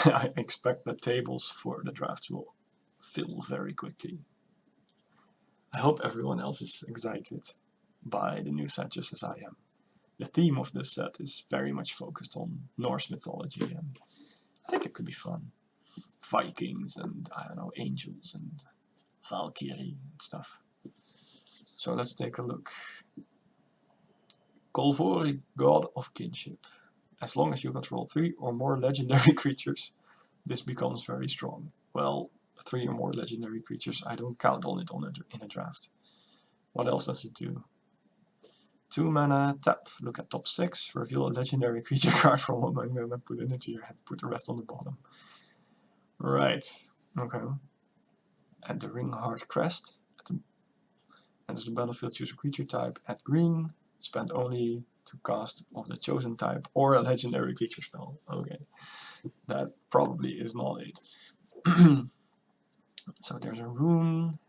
I expect that tables for the drafts will fill very quickly. I hope everyone else is excited by the new set just as I am. The theme of this set is very much focused on Norse mythology, and I think it could be fun. Vikings and, I don't know, angels and Valkyrie and stuff. So let's take a look. Kaldheim, God of Kinship. As long as you control 3 or more legendary creatures, this becomes very strong. Well, 3 or more legendary creatures, I don't count on it in a draft. What else does it do? 2 mana, tap, look at top 6, reveal a legendary creature card from among them and put it into your hand, put the rest on the bottom. Right, okay. At the Ringheart Crest, enters the battlefield, choose a creature type, add green, spend only to cast of the chosen type or a legendary creature spell. Okay, that probably is not it. So there's a rune.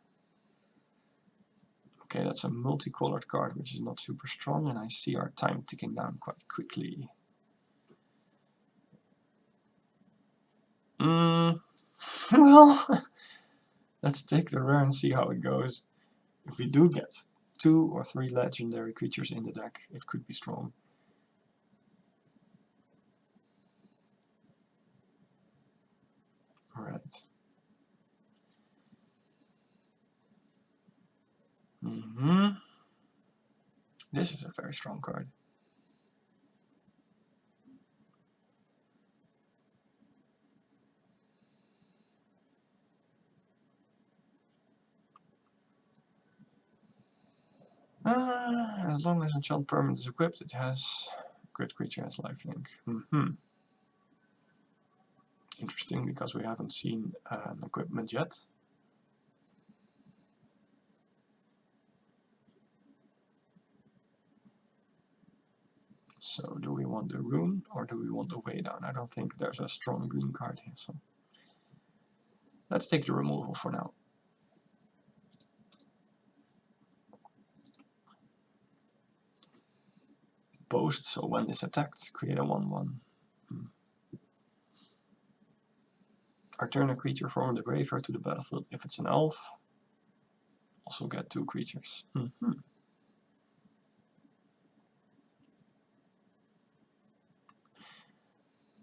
Okay, that's a multicolored card, which is not super strong, and I see our time ticking down quite quickly. Well, let's take the rare and see how it goes. If we do get 2 or 3 legendary creatures in the deck, it could be strong. Right. This is a very strong card. As long as enchant permanent is equipped, it has grid creature as lifelink. Interesting, because we haven't seen an equipment yet. So do we want the rune or do we want the way down? I don't think there's a strong green card here, so let's take the removal for now. Post, so when this attacked, create a 1/1. Return a creature from the graveyard to the battlefield. If it's an elf, also get 2 creatures.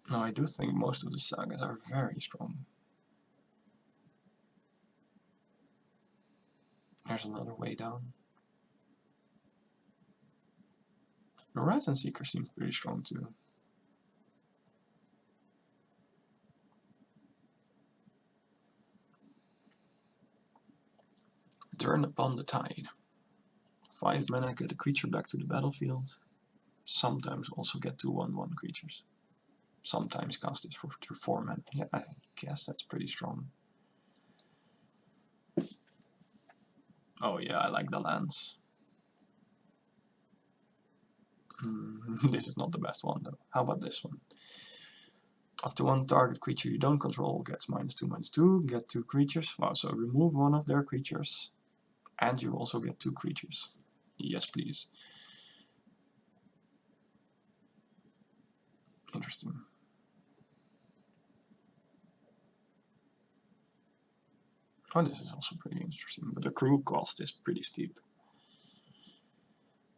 Now I do think most of the sagas are very strong. There's another way down. The Horizon Seeker seems pretty strong too. Turn upon the tide. 5 mana, get a creature back to the battlefield. Sometimes also get 2 1/1 creatures. Sometimes cast it for 4 mana. Yeah, I guess that's pretty strong. Oh yeah, I like the lands. This is not the best one though. How about this one? Up to 1 target creature you don't control gets -2/-2, get 2 creatures. Wow, so remove 1 of their creatures, and you also get 2 creatures. Yes, please. Interesting. Oh, this is also pretty interesting, but the crew cost is pretty steep.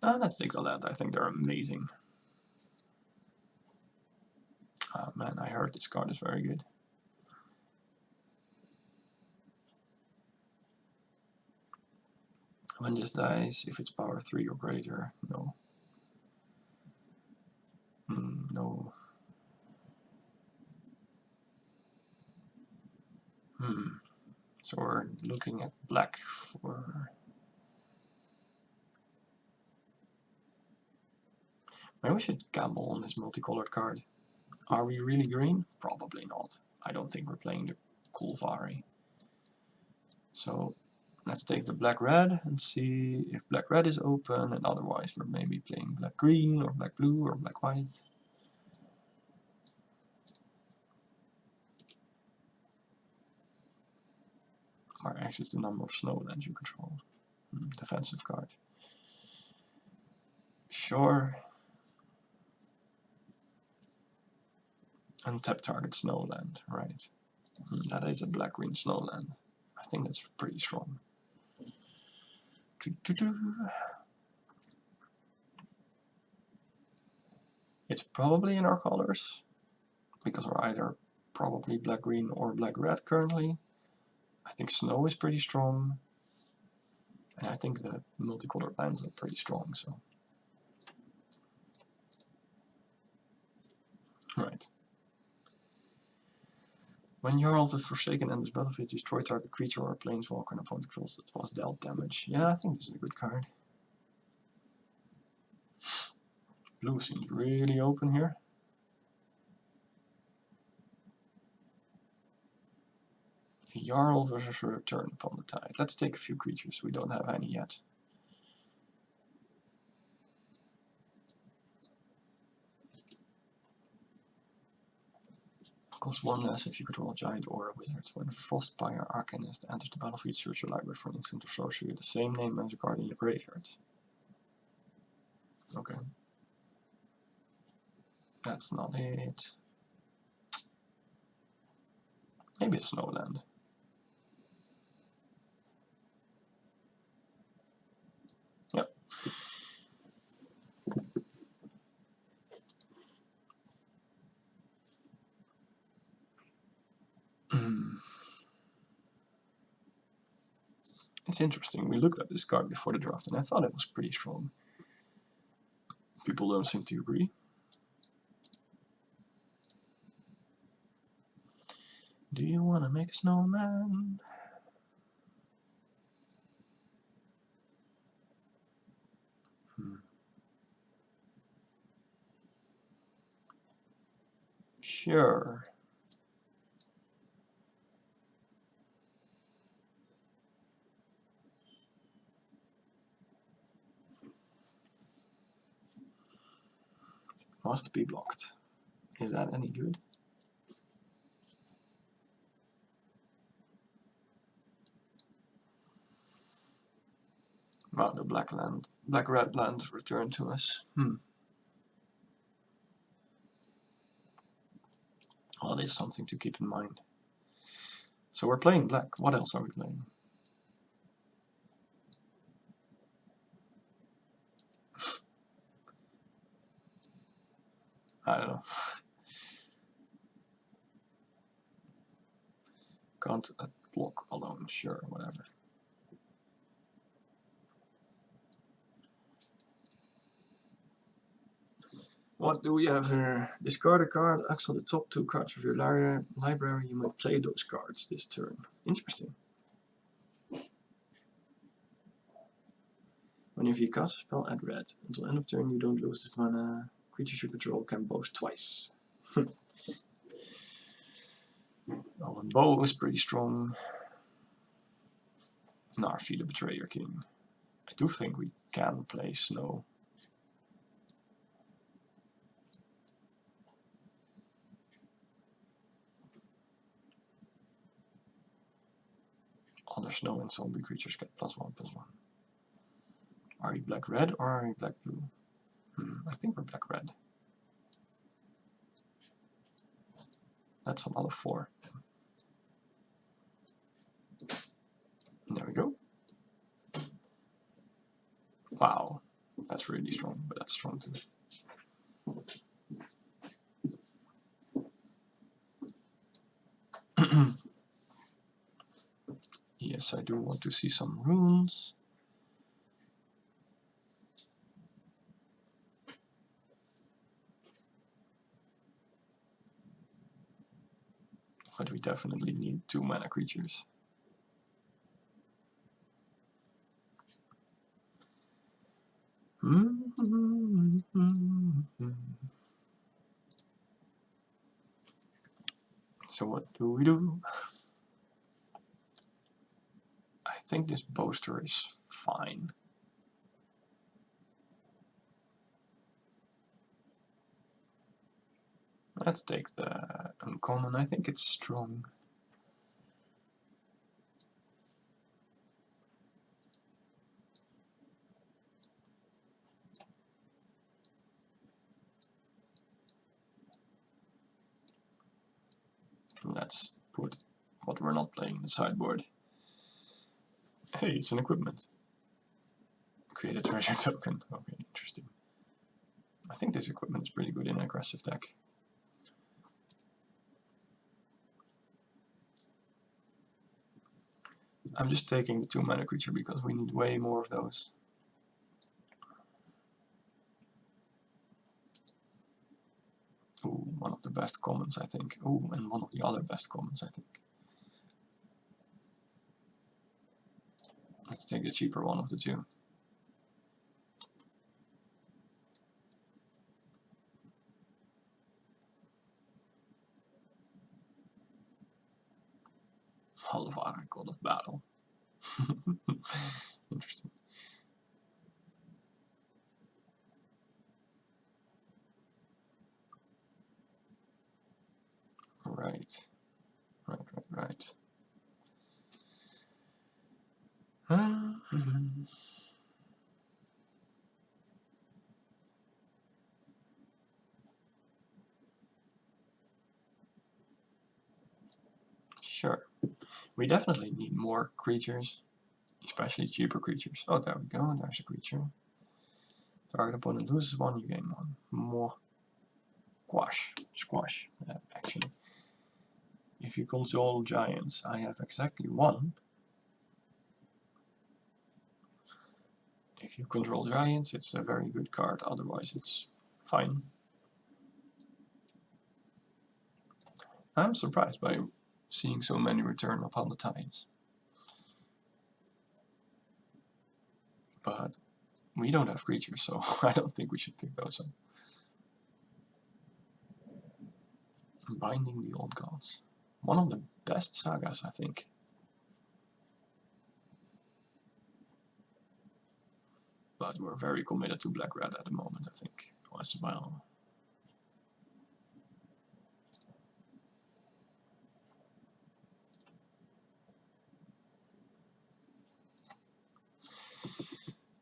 Let's take the land. I think they're amazing. Man, I heard this card is very good. When this dies, if it's power 3 or greater, no. No. So we're looking at black for... Maybe we should gamble on this multicolored card. Are we really green? Probably not. I don't think we're playing the Kaldheim. So let's take the black-red and see if black-red is open, and otherwise we're maybe playing black-green or black-blue or black-white. Or X is the number of snowlands you control. Defensive card. Sure. Untap target snowland, right. That is a black-green snowland. I think that's pretty strong. It's probably in our colors, because we're either probably black-green or black-red currently. I think snow is pretty strong. And I think the multicolored lands are pretty strong, so. Right. When Jarl the Forsaken enters battlefield, destroy target creature or planeswalker and opponent controls that was dealt damage. Yeah, I think this is a good card. Blue seems really open here. Jarl versus a return upon the tide. Let's take a few creatures. We don't have any yet. Cost 1 less if you control a giant or a wizard. When Frostfire Arcanist enters the battlefield, search your library for an instant or sorcery with the same name as a card in your graveyard. Okay. That's not it. Maybe it's Snowland. Yep. It's interesting. We looked at this card before the draft and I thought it was pretty strong. People don't seem to agree. Do you want to make a snowman? Sure. Must be blocked. Is that any good? Well, the black-red land returned to us. Well, that is something to keep in mind. So we're playing black. What else are we playing? I don't know. Can't block alone. Sure, whatever. What do we have here? Discard a card, exile the top 2 cards of your library. You might play those cards this turn. Interesting. Whenever you cast a spell, add red. Until end of turn, you don't lose this mana. Creatures you control can boast twice. Well, the bow is pretty strong. Narfi the Betrayer King. I do think we can play snow. Other snow and zombie creatures get +1/+1. Are you black-red or are you black-blue? I think we're black-red. That's another 4. There we go. Wow, that's really strong, but that's strong too. Yes, I do want to see some runes. But we definitely need 2 mana creatures. So what do we do? I think this boaster is fine. Let's take the uncommon. I think it's strong. Let's put what we're not playing in the sideboard. Hey, it's an equipment. Create a treasure token. Okay, interesting. I think this equipment is pretty good in an aggressive deck. I'm just taking the 2-mana creature because we need way more of those. Ooh, one of the best commons, I think. Ooh, and one of the other best commons, I think. Let's take the cheaper one of the two. Halvara, God of Battle. Interesting. Right. Sure. We definitely need more creatures, especially cheaper creatures. Oh, there we go. There's a creature. Target opponent loses 1, you gain 1. More. Squash. Actually. If you control giants, I have exactly 1. If you control giants, it's a very good card, otherwise it's fine. I'm surprised by seeing so many Return upon the Tides. But we don't have creatures, so I don't think we should pick those up. Binding the Old Gods. One of the best sagas, I think. But we're very committed to Black-Red at the moment, I think, as well.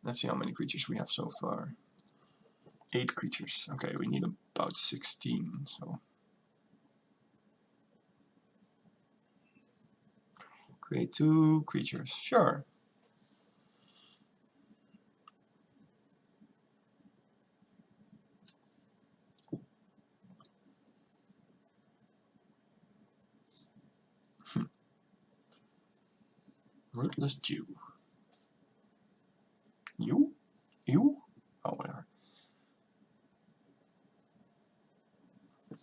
Let's see how many creatures we have so far. 8 creatures. Okay, we need about 16, so... Create 2 creatures. Sure. Rootless Jew. You? Oh, whatever.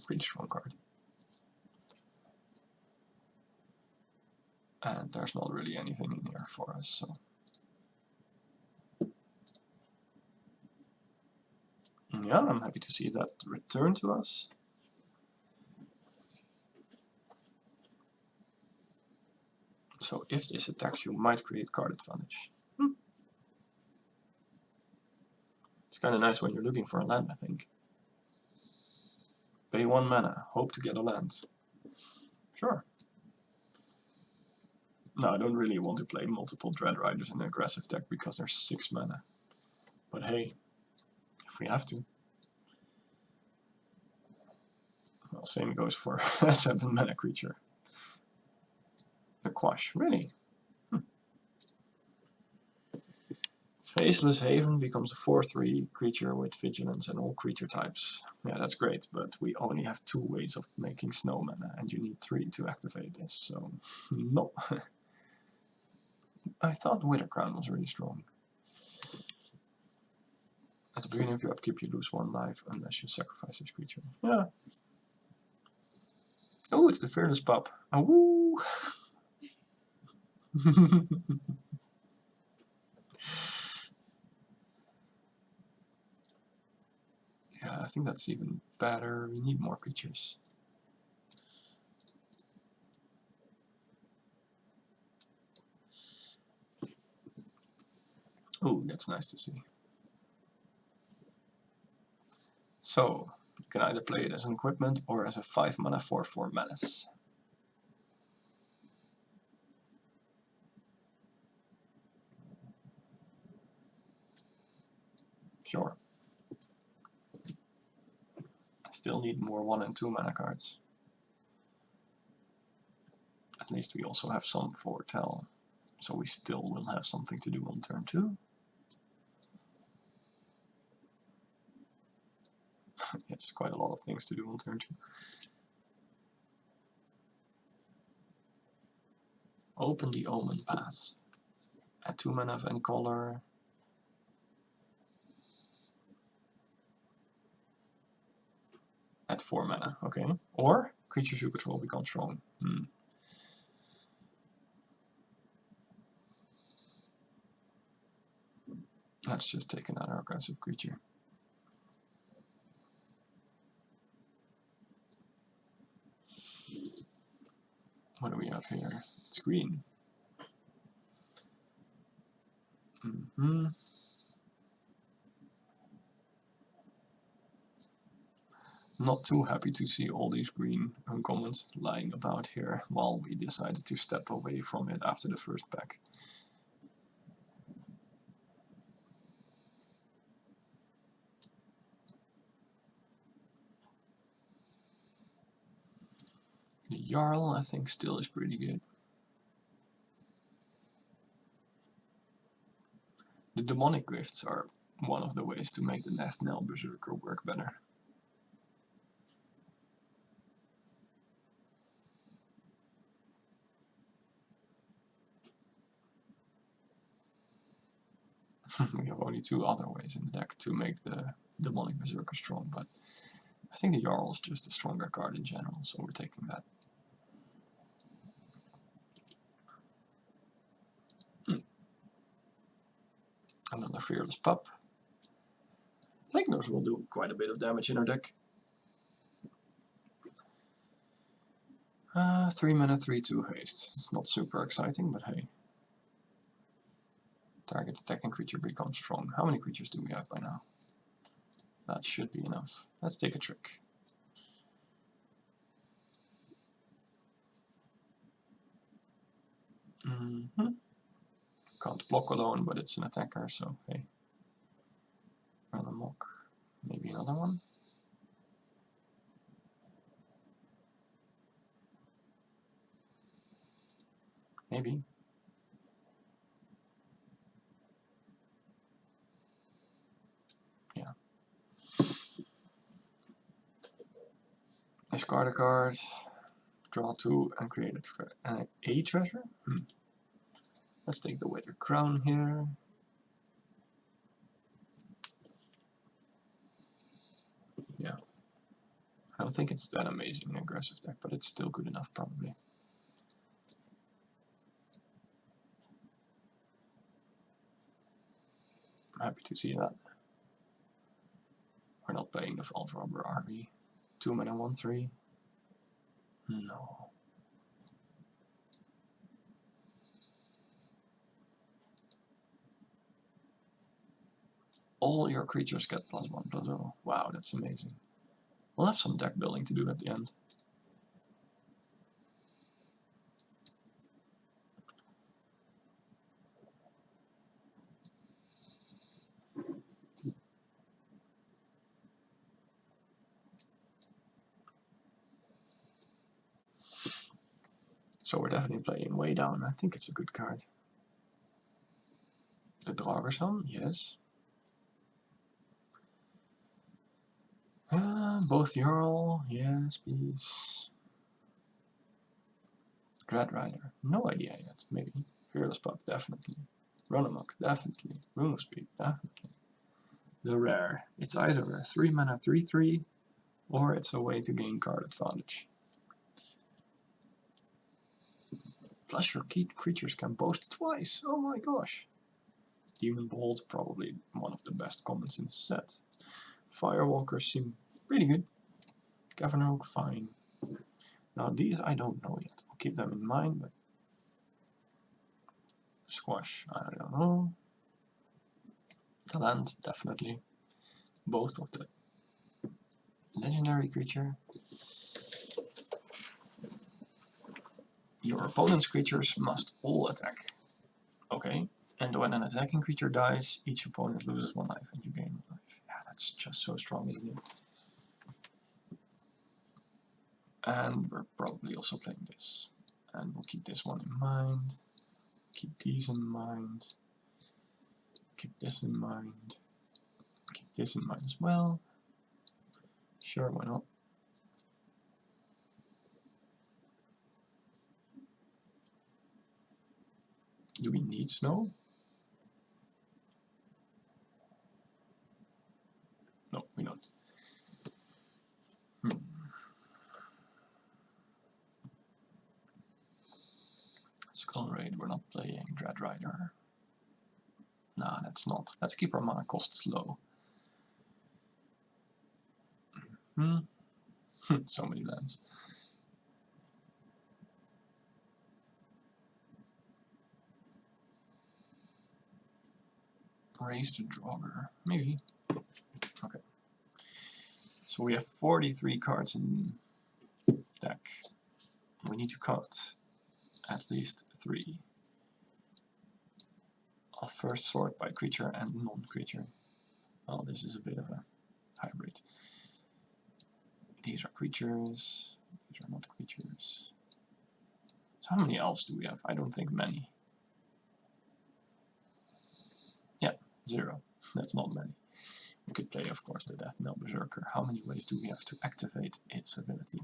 Pretty strong card. And there's not really anything in here for us, so... Yeah, I'm happy to see that return to us. So if this attacks, you might create card advantage. It's kind of nice when you're looking for a land, I think. Pay 1 mana, hope to get a land. Sure. No, I don't really want to play multiple Dread Riders in an aggressive deck because there's 6 mana. But hey, if we have to. Well, same goes for a 7 mana creature. The Quash, really? Faceless Haven becomes a 4/3 creature with vigilance and all creature types. Yeah, that's great, but we only have 2 ways of making snow mana, and you need 3 to activate this, so no. I thought Wither Crown was really strong. At the beginning of your upkeep, you lose 1 life unless you sacrifice this creature. Yeah. Oh, it's the Fearless Pup. Ah, woo! Yeah, I think that's even better. We need more creatures. Oh, that's nice to see. So, you can either play it as an equipment or as a 5 mana 4/4 menace. Sure. I still need more 1 and 2 mana cards. At least we also have some foretell, so we still will have something to do on turn 2. Yes, quite a lot of things to do on turn 2. Open the Omen Path. Add 2 mana of any color. Add 4 mana, okay. Or creatures you control become strong. Let's just take another aggressive creature. What do we have here? It's green. Not too happy to see all these green uncommons lying about here while we decided to step away from it after the first pack. The Jarl, I think, still is pretty good. The demonic gifts are one of the ways to make the Death Knell Berserker work better. We have only 2 other ways in the deck to make the demonic Berserker strong, but I think the Jarl is just a stronger card in general, so we're taking that. Another Fearless Pup. I think those will do quite a bit of damage in our deck. 3 mana, 3/2 haste. It's not super exciting, but hey. Target attacking creature becomes strong. How many creatures do we have by now? That should be enough. Let's take a trick. Can't block alone, but it's an attacker, so hey. Run amok. Maybe another one? Maybe. Yeah. Discard a card, draw 2, and create a treasure? Let's take the Withered Crown here. Yeah. I don't think it's that amazing an aggressive deck, but it's still good enough probably. I'm happy to see that. We're not playing the Vault Robber, are we? 2 mana, 1/3? No. All your creatures get +1/+0. Wow, that's amazing. We'll have some deck building to do at the end. So we're definitely playing way down. I think it's a good card. The Dragerson, yes. Both Jarl, yes, please. Dread Rider, no idea yet, maybe. Fearless Pup, definitely. Run Amok, definitely. Room of Speed, definitely. The Rare, it's either a 3 mana 3/3, or it's a way to gain card advantage. Plus your key creatures can boast twice, oh my gosh. Demon Bolt, probably one of the best commons in the set. Firewalkers seem pretty good. Governor Oak, fine. Now these I don't know yet. I'll keep them in mind, but Squash, I don't know. The land, definitely. Both of the legendary creature. Your opponent's creatures must all attack. Okay, and when an attacking creature dies, each opponent loses 1 life and you gain 1 life. Yeah, that's just so strong, isn't it? And we're probably also playing this. And we'll keep this one in mind. Keep these in mind. Keep this in mind. Keep this in mind as well. Sure, why not? Do we need snow? No, we don't. Skull Raid, we're not playing Dread Rider. Nah, that's not. Let's keep our mana costs low. So many lands. Raise to Draugr, maybe. Okay. So we have 43 cards in deck. We need to cut at least 3. I'll first sort by creature and non-creature. Well, this is a bit of a hybrid. These are creatures, these are not creatures. So how many elves do we have? I don't think many. Yeah, 0. That's not many. We could play, of course, the Death Knell Berserker. How many ways do we have to activate its ability?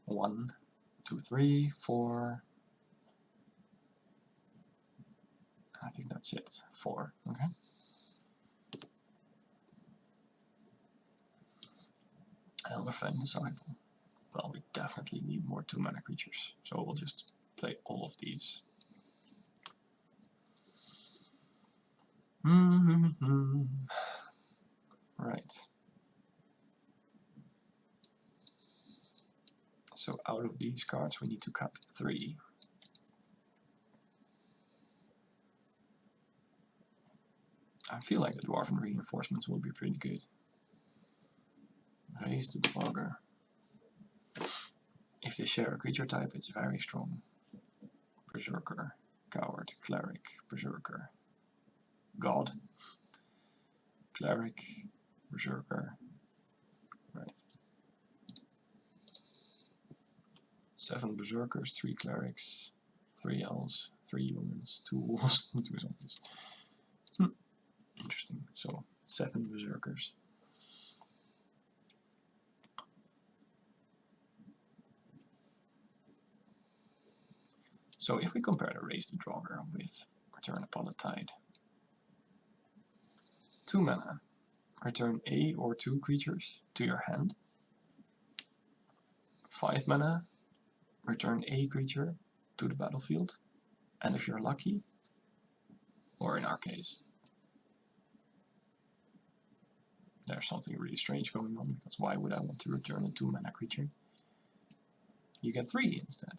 1, 2, 3, 4. I think that's it. 4. Okay. Elderfang Disciple. Well, we definitely need more 2-mana creatures, so we'll just play all of these. Right. So out of these cards we need to cut 3. I feel like the Dwarven Reinforcements will be pretty good. Raise the Draugr. If they share a creature type, it's very strong. Berserker, Coward, Cleric, Berserker, God, Cleric, Berserker. Right. 7 Berserkers, 3 Clerics, 3 Elves, 3 Humans, 2 Wolves, 2 Zombies. Interesting. So 7 Berserkers. So if we compare the Raise the Draugr with Return Upon the Tide. 2 mana. Return a or 2 creatures to your hand. 5 mana. Return a creature to the battlefield. And if you're lucky, or in our case, there's something really strange going on, because why would I want to return a 2 mana creature? You get 3 instead.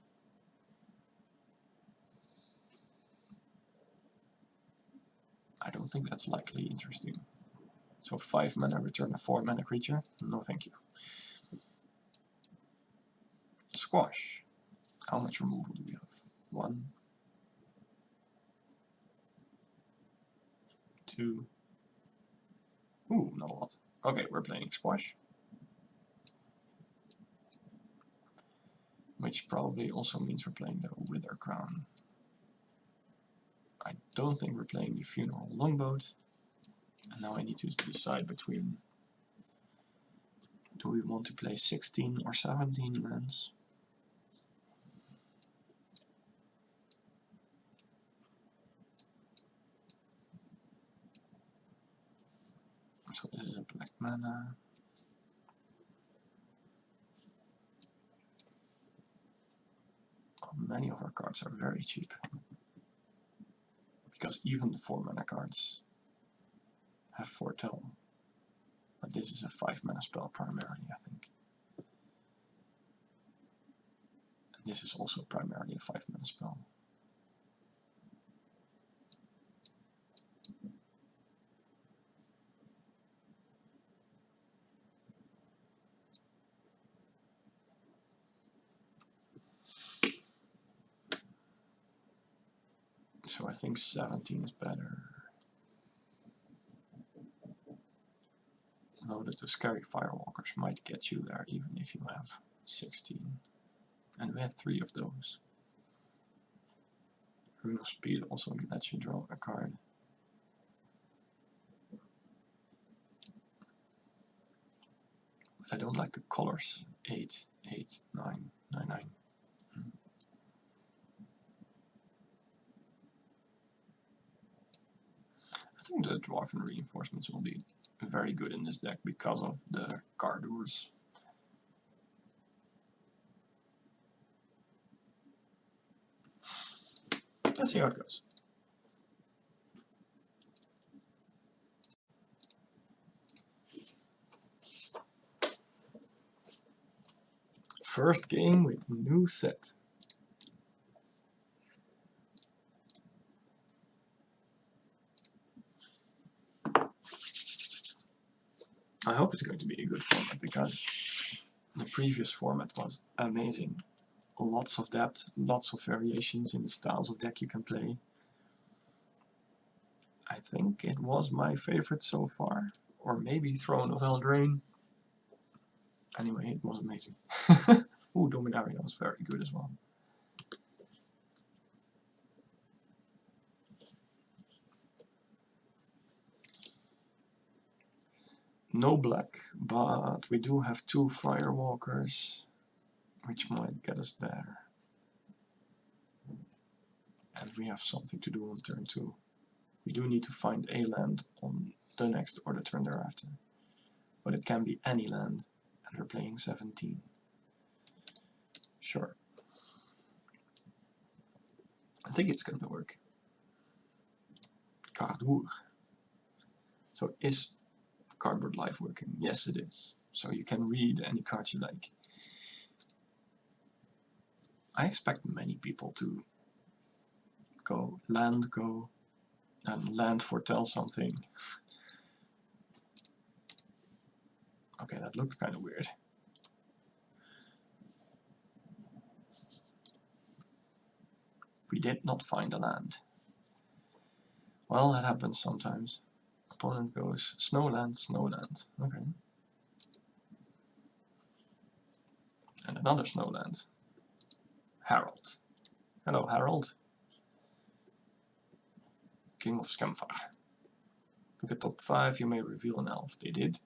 I don't think that's likely interesting. So 5 mana, return a 4 mana creature? No thank you. Squash. How much removal do we have? 1, 2. Ooh, not a lot. Okay, we're playing Squash. Which probably also means we're playing the Wither Crown. I don't think we're playing the Funeral Longboat. And now I need to decide between, do we want to play 16 or 17 lands? So this is a black mana. Many of our cards are very cheap. Because even the 4 mana cards have Foretell. But this is a 5 mana spell primarily, I think. And this is also primarily a 5 mana spell. So I think 17 is better. Though the Scary Firewalkers might get you there even if you have 16. And we have 3 of those. Rune of Speed also lets you draw a card. But I don't like the colors. 8, 8, 9, 9, 9. I think the Dwarven Reinforcements will be very good in this deck because of the Cardurs. Let's see how it goes. First game with new set. I hope it's going to be a good format because the previous format was amazing. Lots of depth, lots of variations in the styles of deck you can play. I think it was my favorite so far, or maybe Throne of Eldraine. Anyway, it was amazing. Ooh, Dominaria was very good as well. No black, but we do have 2 Firewalkers, which might get us there. And we have something to do on turn 2. We do need to find a land on the next or the turn thereafter. But it can be any land, and we're playing 17. Sure. I think it's gonna work. Cardour. So is Cardboard Life working? Yes, it is. So you can read any card you like. I expect many people to go, and land foretell something. Okay, that looks kind of weird. We did not find a land. Well, that happens sometimes. Opponent goes Snowland, Snowland. Okay. And another Snowland. Harold. Hello, Harold. King of Scamfar. Look at top 5, you may reveal an elf. They did.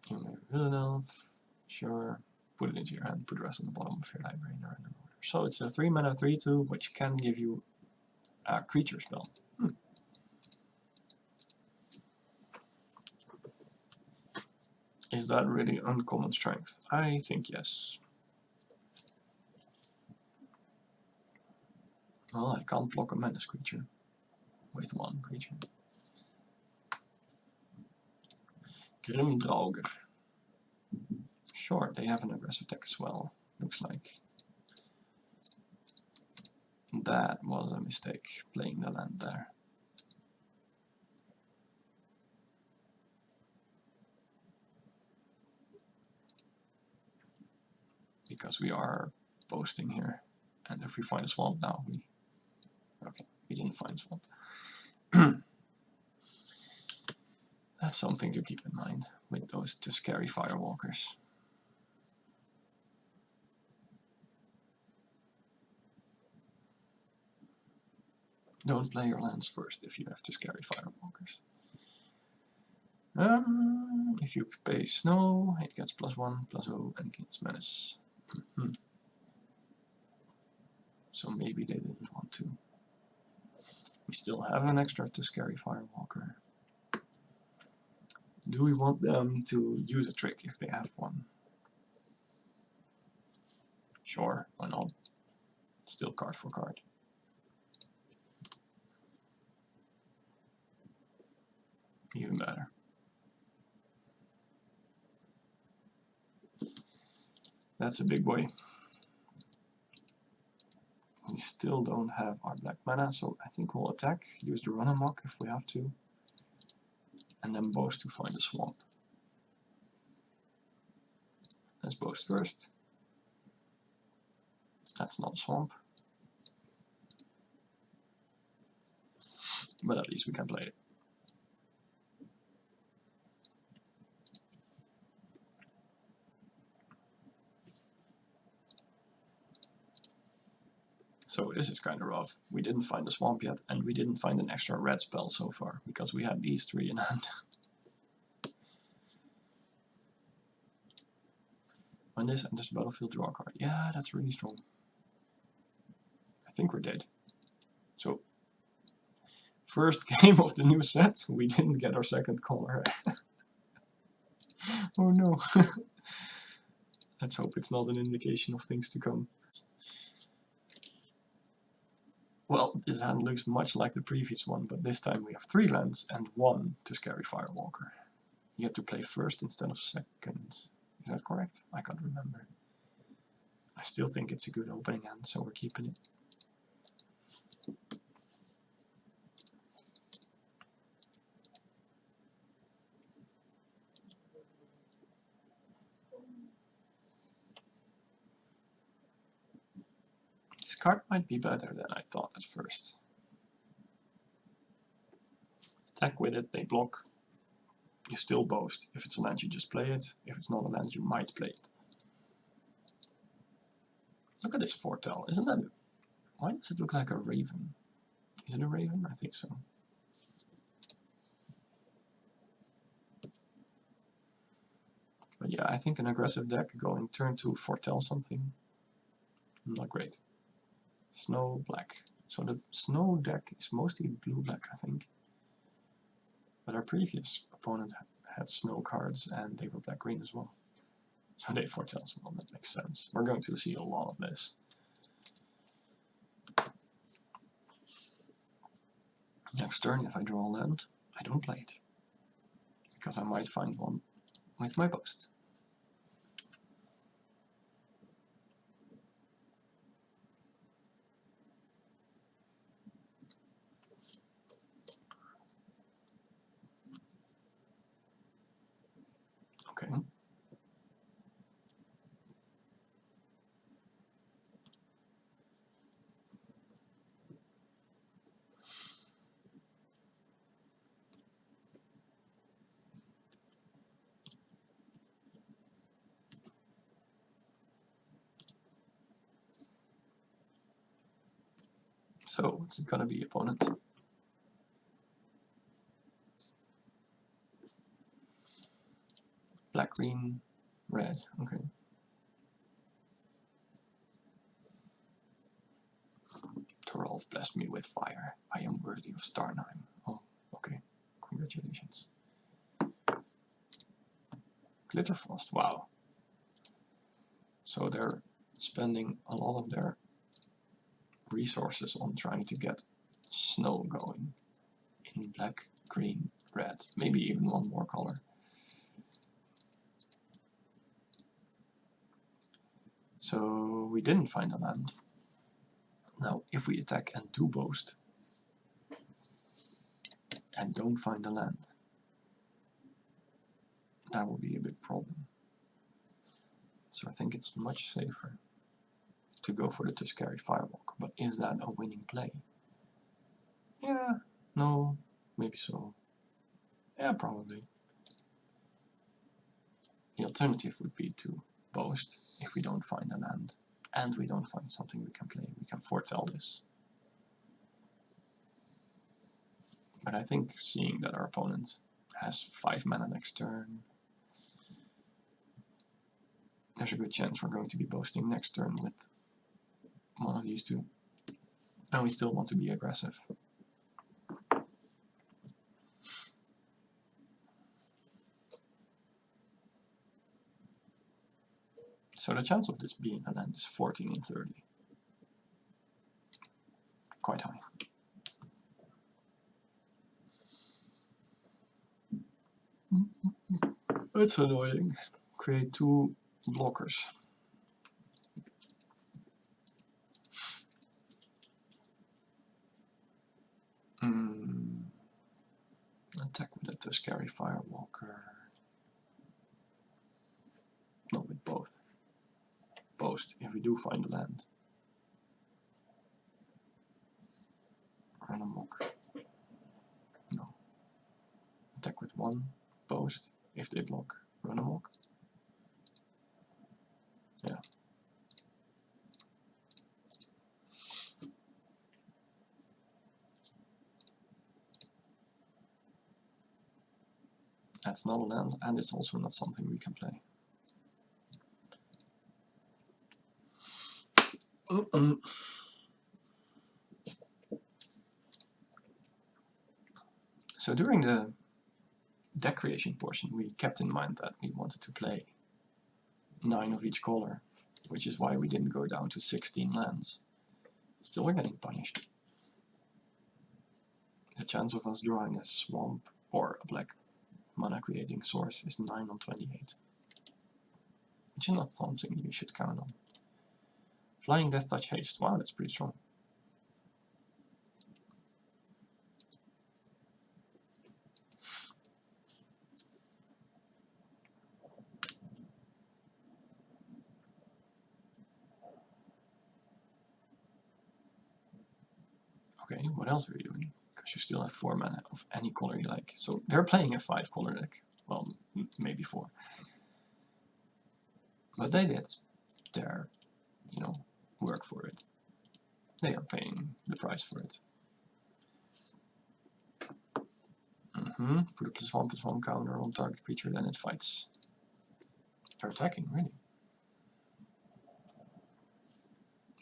You may reveal an elf. Sure. Put it into your hand, put the rest on the bottom of your library in random order. So it's a 3 mana 3/2, which can give you a creature spell. Is that really uncommon strength? I think yes. Well, I can't block a menace creature with 1 creature. Grimdrauger. Sure, they have an aggressive attack as well, looks like. That was a mistake, playing the land there. Because we are posting here. And if we find a swamp now, okay, we didn't find a swamp. That's something to keep in mind with those 2 scary Firewalkers. Don't play your lands first if you have 2 scary Firewalkers. If you pay snow, it gets +1, +0, and gains menace. So maybe they didn't want to. We still have an extra 2 scary Firewalker. Do we want them to use a trick if they have one? Sure, why not? Still card for card. Even better. That's a big boy. We still don't have our black mana, so I think we'll attack, use the run amok if we have to, and then boast to find a swamp. Let's boast first. That's not a swamp. But at least we can play it. So this is kind of rough. We didn't find a swamp yet, and we didn't find an extra red spell so far, because we had these 3 in hand. When this enters the battlefield, draw a card. Yeah, that's really strong. I think we're dead. So, first game of the new set, we didn't get our second color. Oh no. Let's hope it's not an indication of things to come. Well, this hand looks much like the previous one, but this time we have 3 lands and 1 to Scary Firewalker. You have to play first instead of second. Is that correct? I can't remember. I still think it's a good opening hand, so we're keeping it. This card might be better than I thought at first. Attack with it, they block. You still boast. If it's a land, you just play it. If it's not a land, you might play it. Look at this foretell. Isn't that... Why does it look like a raven? Is it a raven? I think so. But yeah, I think an aggressive deck going turn 2 foretell something. Not great. Snow black. So the snow deck is mostly blue-black, I think. But our previous opponent had snow cards and they were black-green as well. So they foretell as well, that makes sense. We're going to see a lot of this. Next turn, if I draw a land, I don't play it. Because I might find one with my boast. Okay. So, what's it gonna be, opponent? Black, green, red. Okay. Torolf blessed me with fire. I am worthy of Starnheim. Oh, okay. Congratulations. Glitterfrost. Wow. So they're spending a lot of their resources on trying to get snow going in black, green, red, maybe even one more color. So we didn't find a land. Now, if we attack and do boast and don't find a land, that will be a big problem. So I think it's much safer to go for the Tuscari Firewalker. But is that a winning play? Yeah, no, maybe so. Yeah, probably. The alternative would be to boast if we don't find a land and we don't find something we can play. We can foretell this. But I think seeing that our opponent has 5 mana next turn, there's a good chance we're going to be boasting next turn with one of these two. And we still want to be aggressive. So the chance of this being a land is 14 in 30. Quite high. That's annoying. Create 2 blockers. Attack with a Tuscari Firewalker. Not with both. Boast if we do find a land. Run amok. No. Attack with 1. Boast if they block. Run amok. Yeah. That's not a land, and it's also not something we can play. So during the deck creation portion, we kept in mind that we wanted to play 9 of each color, which is why we didn't go down to 16 lands. Still, we're getting punished. The chance of us drawing a swamp or a black mana creating source is 9 on 28. Which is not something you should count on. Flying Death Touch Haste, wow, that's pretty strong. Okay, what else are you doing? Because you still have 4 mana of any color you like. So they're playing a 5 color deck. Well, maybe 4. But they did their, work for it. They are paying the price for it. Put a +1/+1 counter on target creature, then it fights. They're attacking, really.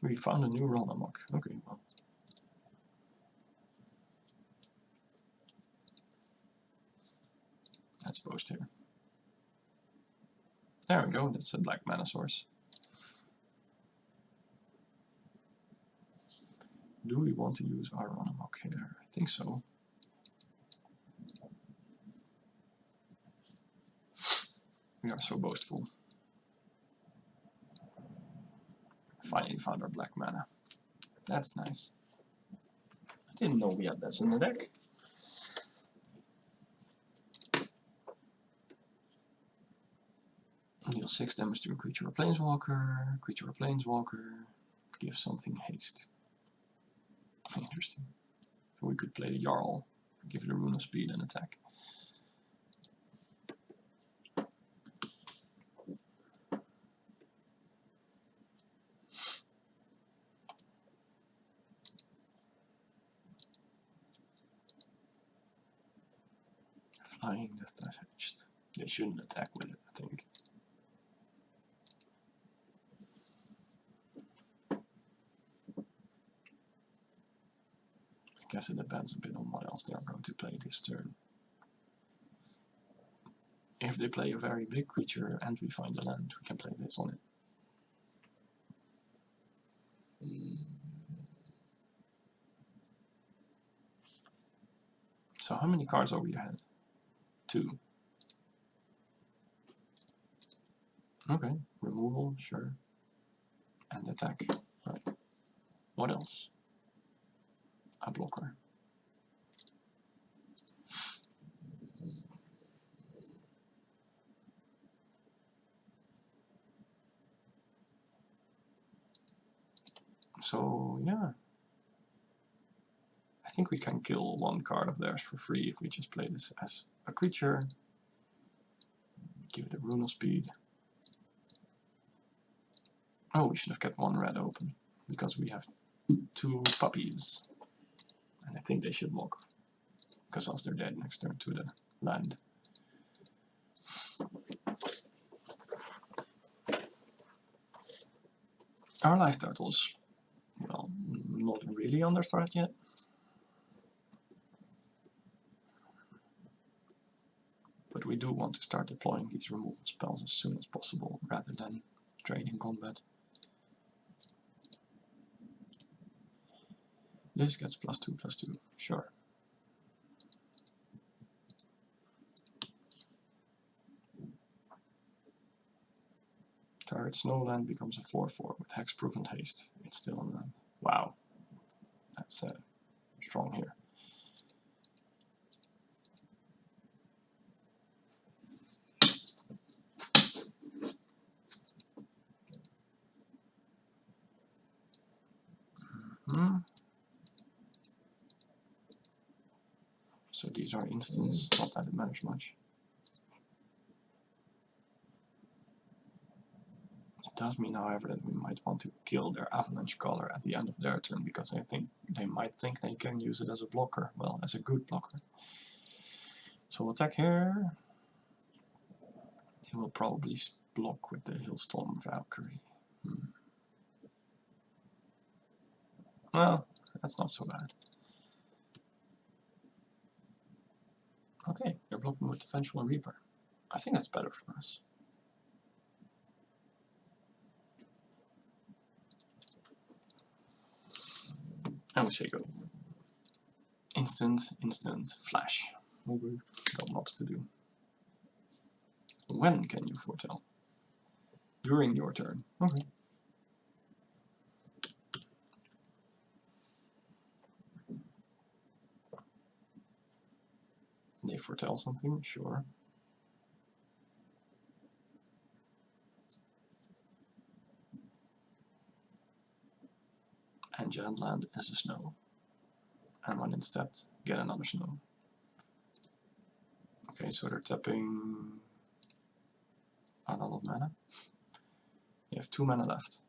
We found a new run amok. Okay, well. Let's post here. There we go, that's a black mana source. Do we want to use our run amok here? I think so. We are so boastful. Finally found our black mana. That's nice. I didn't know we had that in the deck. Deal 6 damage to a creature or planeswalker. Creature or planeswalker. Give something haste. Interesting. So we could play the Jarl. Give it a rune of speed and attack. Flying Death Touch Haste. They shouldn't attack with it, I think. I guess it depends a bit on what else they are going to play this turn. If they play a very big creature and we find a land, we can play this on it. So how many cards over your head? 2. Okay, removal, sure. And attack, right. What else? A blocker. So, yeah. I think we can kill 1 card of theirs for free if we just play this as a creature. Give it a rune of speed. Oh, we should have kept 1 red open, because we have 2 puppies. And I think they should block, because else they're dead next turn to the land. Our life total is, well, not really under threat yet. But we do want to start deploying these removal spells as soon as possible, rather than trade in combat. This gets +2/+2, sure. Target Snowland becomes a 4/4 with hexproof and haste. It's still on land. Wow, that's strong here. So these are instants, not that it matters much. It does mean, however, that we might want to kill their Avalanche Caller at the end of their turn, because they might think they can use it as a blocker, well, as a good blocker. So we'll attack here. He will probably block with the Hailstorm Valkyrie. Well, that's not so bad. Okay, you're blocking with the Vengeful Reaper. I think that's better for us. And we say go. Instant, flash. Okay, got lots to do. When can you foretell? During your turn. Okay. They foretell something, sure. And Giant Land is a snow. And when it's tapped, get another snow. Okay, so they're tapping a lot of mana. You have 2 mana left.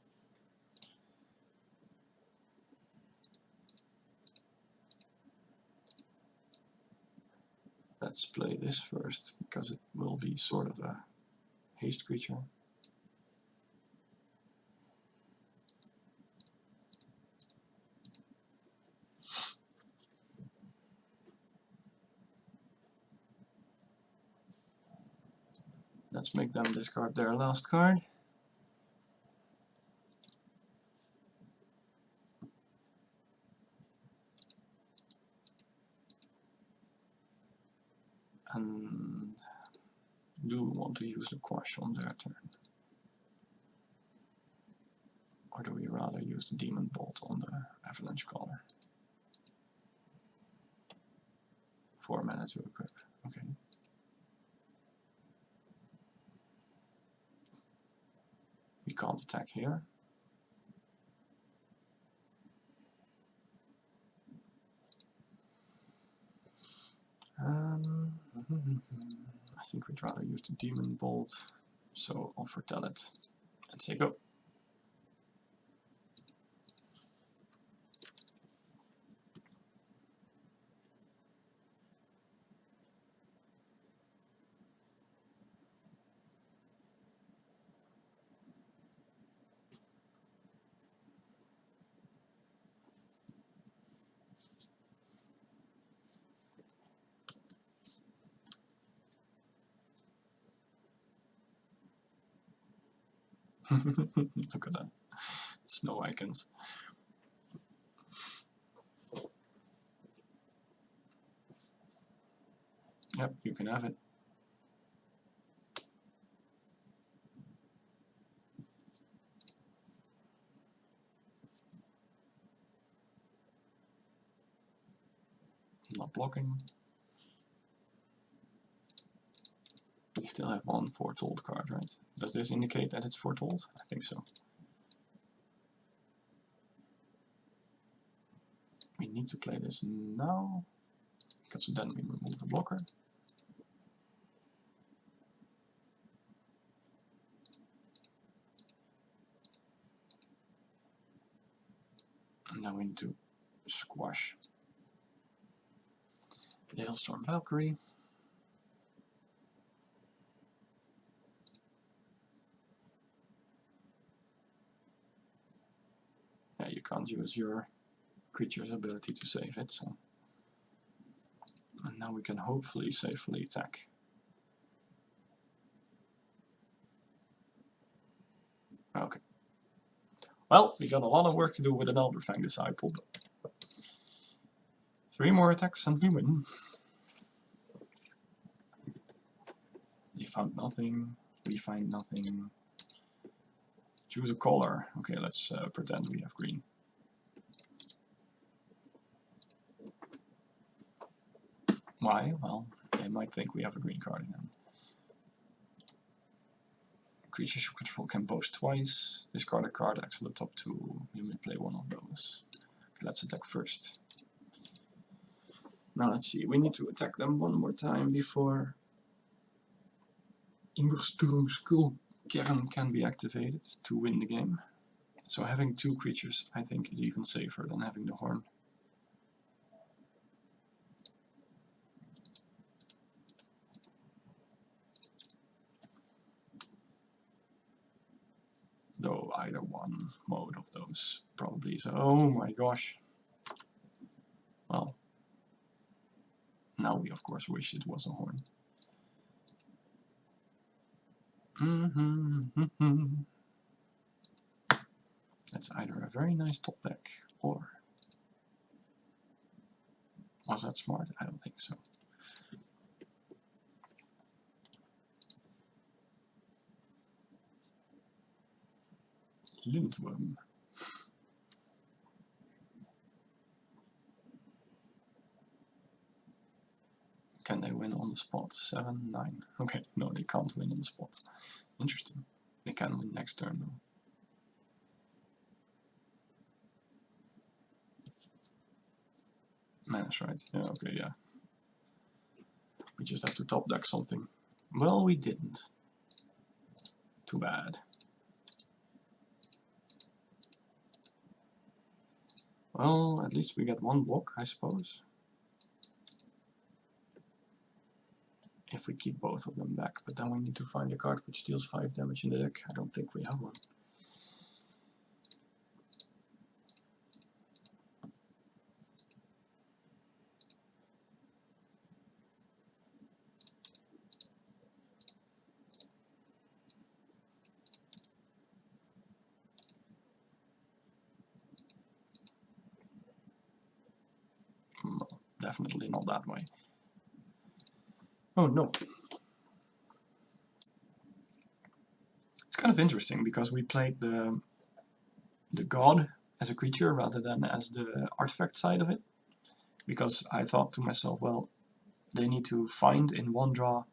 Let's play this first, because it will be sort of a haste creature. Let's make them discard their last card. And do we want to use the Quash on their turn? Or do we rather use the Demon Bolt on the Avalanche Caller? 4 mana to equip, okay. We can't attack here. I think we'd rather use the Demon Bolt, so I'll foretell it and say go. Look at that. Snow icons. Yep, you can have it. Not blocking. We still have 1 foretold card, right? Does this indicate that it's foretold? I think so. We need to play this now, because then we remove the blocker. And now we need to squash the Hailstorm Valkyrie. Yeah, you can't use your creature's ability to save it, so. And now we can hopefully safely attack. Okay. Well, we got a lot of work to do with an Elderfang Disciple, but 3 more attacks and we win. They found nothing, we find nothing. Choose a color. Okay, let's pretend we have green. Why? Well, they might think we have a green card again. Creatures you control can boast twice. Discard a card, X to the top 2. You may play one of those. Okay, let's attack first. Now let's see, we need to attack them one more time before Immersturmskullkern can be activated to win the game. So having 2 creatures, I think, is even safer than having the Horn. Though either one mode of those probably is. Oh my gosh. Well, now we of course wish it was a horn. That's either a very nice top deck or... Was that smart? I don't think so. Lindworm. Can they win on the spot? 7, 9. Okay, no, they can't win on the spot. Interesting. They can win next turn though. Manage, right? Yeah, okay, yeah. We just have to top deck something. Well, we didn't. Too bad. Well, at least we get one block, I suppose. If we keep both of them back, but then we need to find a card which deals 5 damage in the deck. I don't think we have one. No, definitely not that way. Oh no. It's kind of interesting because we played the god as a creature rather than as the artifact side of it. Because I thought to myself, well, they need to find in one draw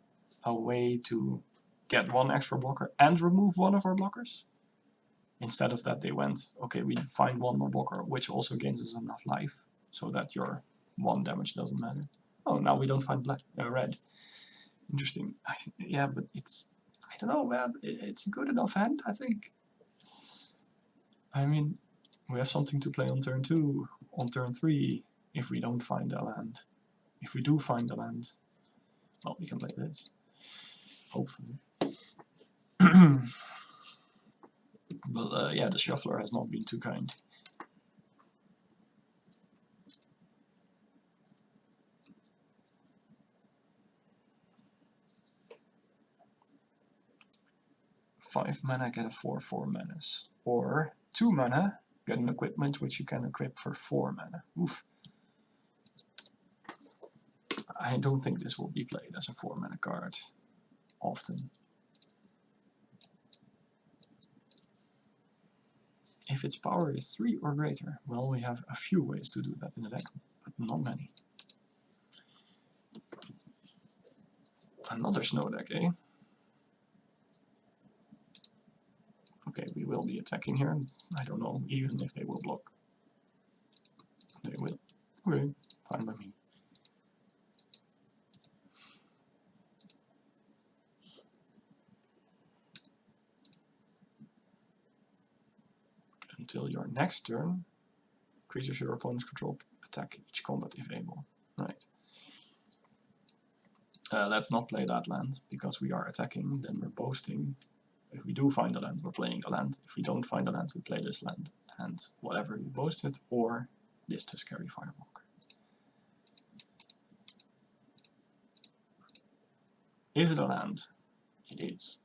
a way to get one extra blocker and remove one of our blockers. Instead of that, they went, okay, we find one more blocker, which also gains us enough life so that your 1 damage doesn't matter. Oh, now we don't find red. Interesting. Yeah, but it's, I don't know, man. It's a good enough hand, I think. I mean, we have something to play on turn 2, on turn 3, if we don't find a land. If we do find a land, well, we can play this. Hopefully. But yeah, the shuffler has not been too kind. Five mana, get a 4/4 menace. Or 2 mana, get an equipment which you can equip for 4 mana. Oof. I don't think this will be played as a 4 mana card often. If its power is 3 or greater, well, we have a few ways to do that in the deck, but not many. Another snow deck, eh? Okay, we will be attacking here. I don't know even if they will block. They will. Okay, fine by me. Until your next turn, creatures your opponents control attack each combat if able. Right. Let's not play that land, because we are attacking, then we're boasting. If we do find a land, we're playing the land. If we don't find a land, we play this land. And whatever we boasted, or this to scary Firewalker. Is it a land? It is.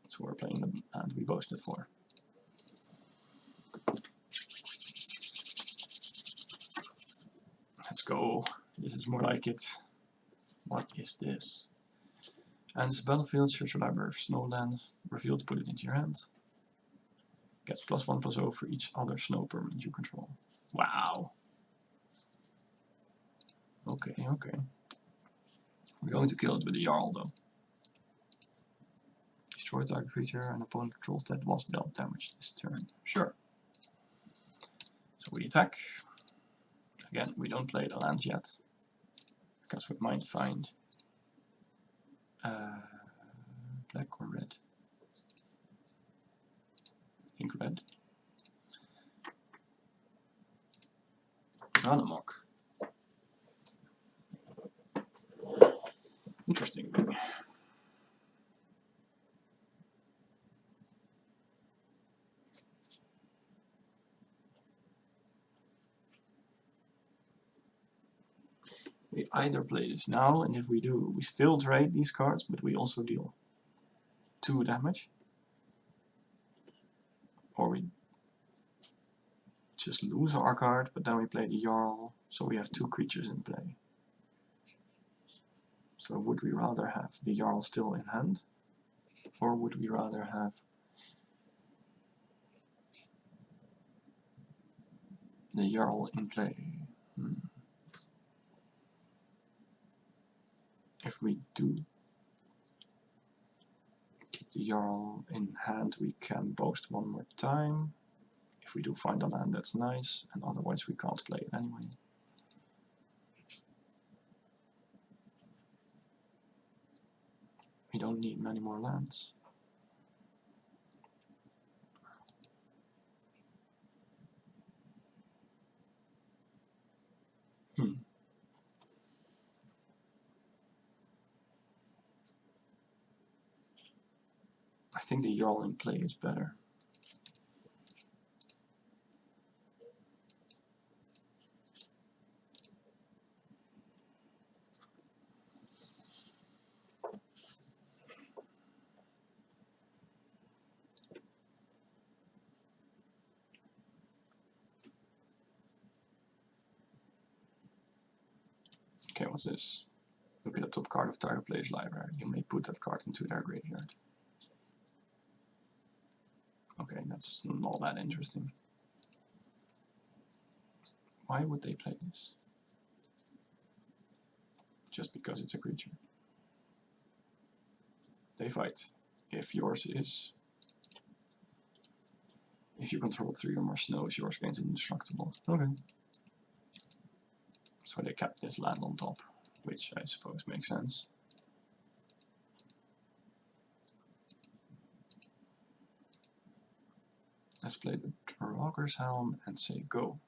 So we're playing the land we boasted for. Let's go. This is more like it. What is this? And this battlefield, search your library of snow land, reveal to put it into your hand. Gets +1/+0 for each other snow permanent you control. Wow. Okay, okay. We're going to kill it with a Jarl though. Destroy target creature and opponent controls that was dealt damage this turn. Sure. So we attack. Again, we don't play the lands yet, because we might find black or red. I think red. Anamok. Interesting. We either play this now, and if we do, we still trade these cards, but we also deal 2 damage. Or we just lose our card, but then we play the Jarl, so we have 2 creatures in play. So would we rather have the Jarl still in hand, or would we rather have the Jarl in play? If we do keep the Jarl in hand, we can boast 1 more time. If we do find a land, that's nice, and otherwise we can't play it anyway. We don't need many more lands. I think the Jarl in play is better. Okay, what's this? Look at the top card of target player's library. You may put that card into their graveyard. Okay, that's not that interesting. Why would they play this? Just because it's a creature. They fight. If yours is... If you control 3 or more snows, yours gains indestructible. Okay. So they kept this land on top, which I suppose makes sense. Let's play the Draugr's Helm and say go.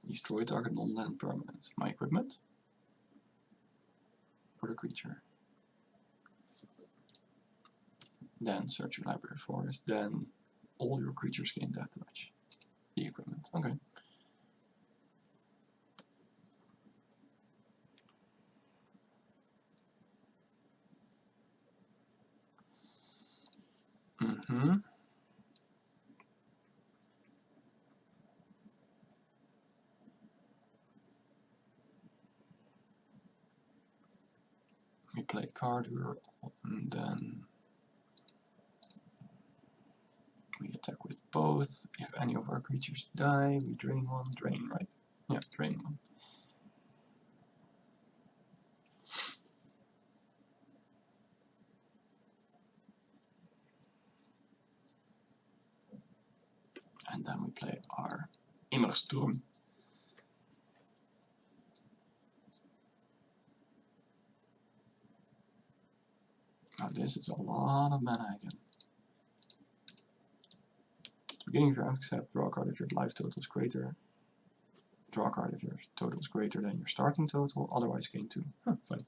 Destroy target non-land permanent. My equipment? Or the creature? Then search your library forest, then all your creatures gain death touch. The equipment, okay. We play Kaldheim, and then we attack with both. If any of our creatures die, we drain 1. Drain, right? Yeah, drain 1. And then we play our Immersturm. Now this is a lot of mana again. Beginning of your end, except draw a card if your life total is greater. Draw a card if your total is greater than your starting total, otherwise gain 2. Huh, funny.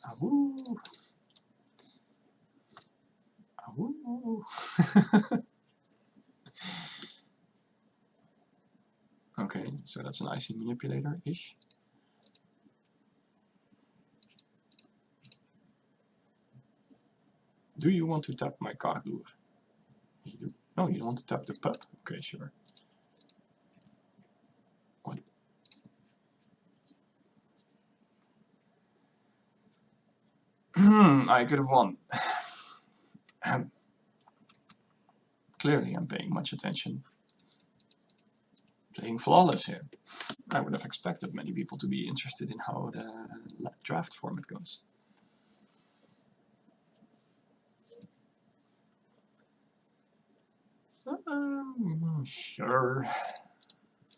Ahoo! Ahoo! Okay, so that's an icy manipulator-ish. Do you want to tap my Kaldheim? No, you don't want to tap the pup? Okay, sure. What? I could have won. Clearly I'm paying much attention. Playing flawless here. I would have expected many people to be interested in how the draft format goes. Sure.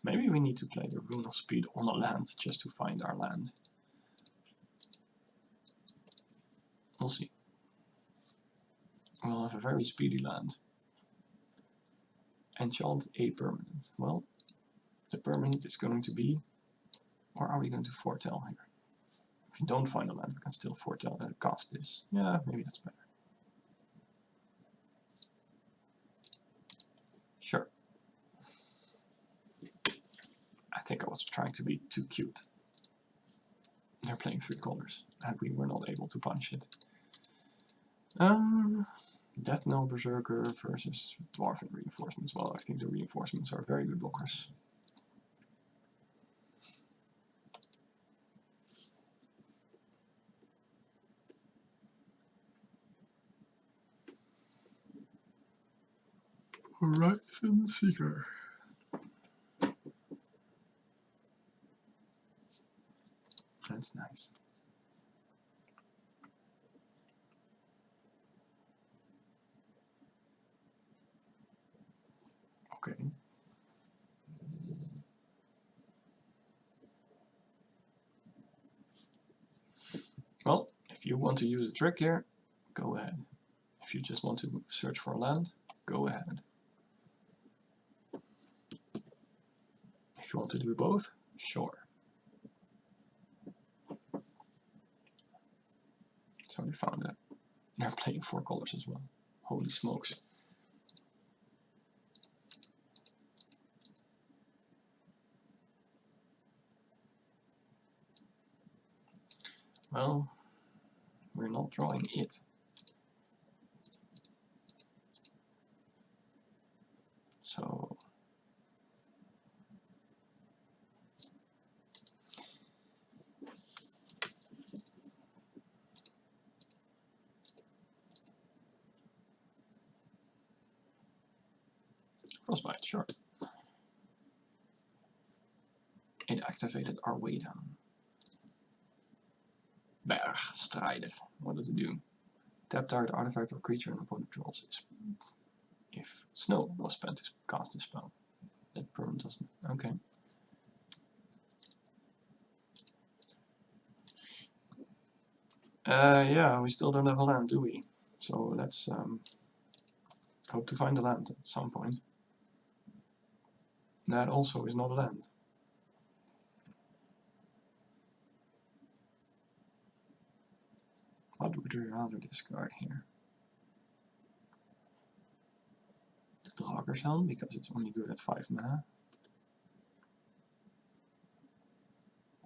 Maybe we need to play the Rune of Speed on a land just to find our land. We'll see. We'll have a very speedy land. Enchant a permanent. Well, the permanent is going to be... Or are we going to foretell here? If you don't find a land, we can still foretell cast this. Yeah, maybe that's better. Sure. I think I was trying to be too cute. They're playing 3 colors, and we were not able to punish it. Death Knell Berserker versus Dwarven Reinforcements. Well, I think the reinforcements are very good blockers. Horizon Seeker. That's nice. Okay. Well, if you want to use a trick here, go ahead. If you just want to search for a land, go ahead. If you want to do both, sure. So they found that they're playing 4 colors as well. Holy smokes. Well, we're not drawing it. So Frostbite, sure. It activated our way down. Bergstrider. What does it do? Tap target artifact or creature an opponent draws. If snow was spent to cast a spell. That permanent doesn't. Okay. Yeah, we still don't have a land, do we? So let's hope to find a land at some point. That also is not a land. What would we rather discard here? The Draugr Helm, because it's only good at 5 mana.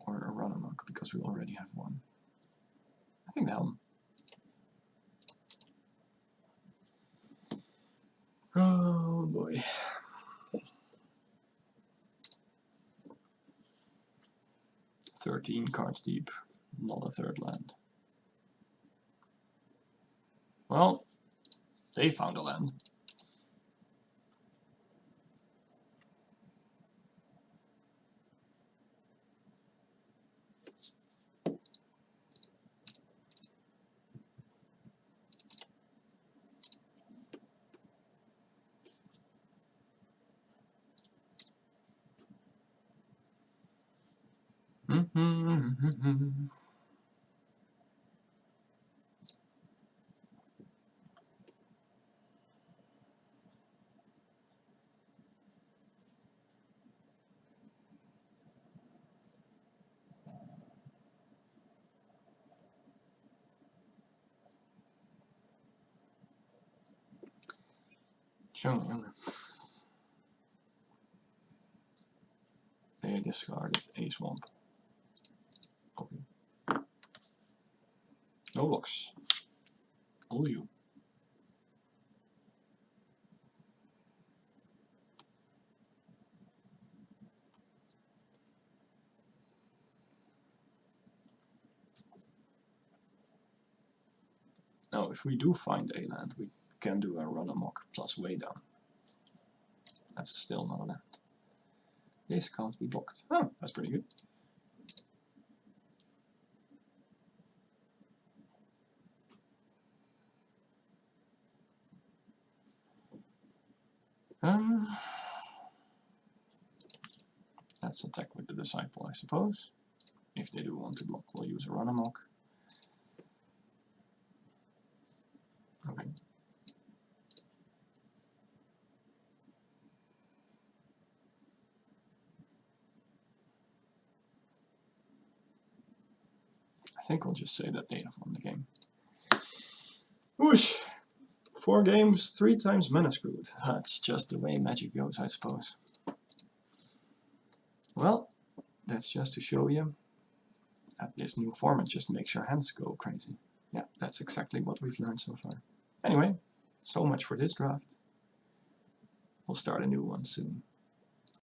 Or a Run Amok, because we already have one. I think the Helm. Oh boy. "13 cards deep, not a third land." Well, they found a land. Jongen. They discarded a swamp. Okay. No blocks. All you. Now, if we do find a land, we can do a Run Amok plus way down. That's still not a land. This can't be blocked. Oh, that's pretty good. Let's attack with the Disciple, I suppose. If they do want to block, we'll use a Run Amok. I think we'll just say that they have won the game. Whoosh! 4 games, 3 times mana screwed. That's just the way Magic goes, I suppose. Well, that's just to show you that this new format just makes your hands go crazy. Yeah, that's exactly what we've learned so far. Anyway, so much for this draft. We'll start a new one soon.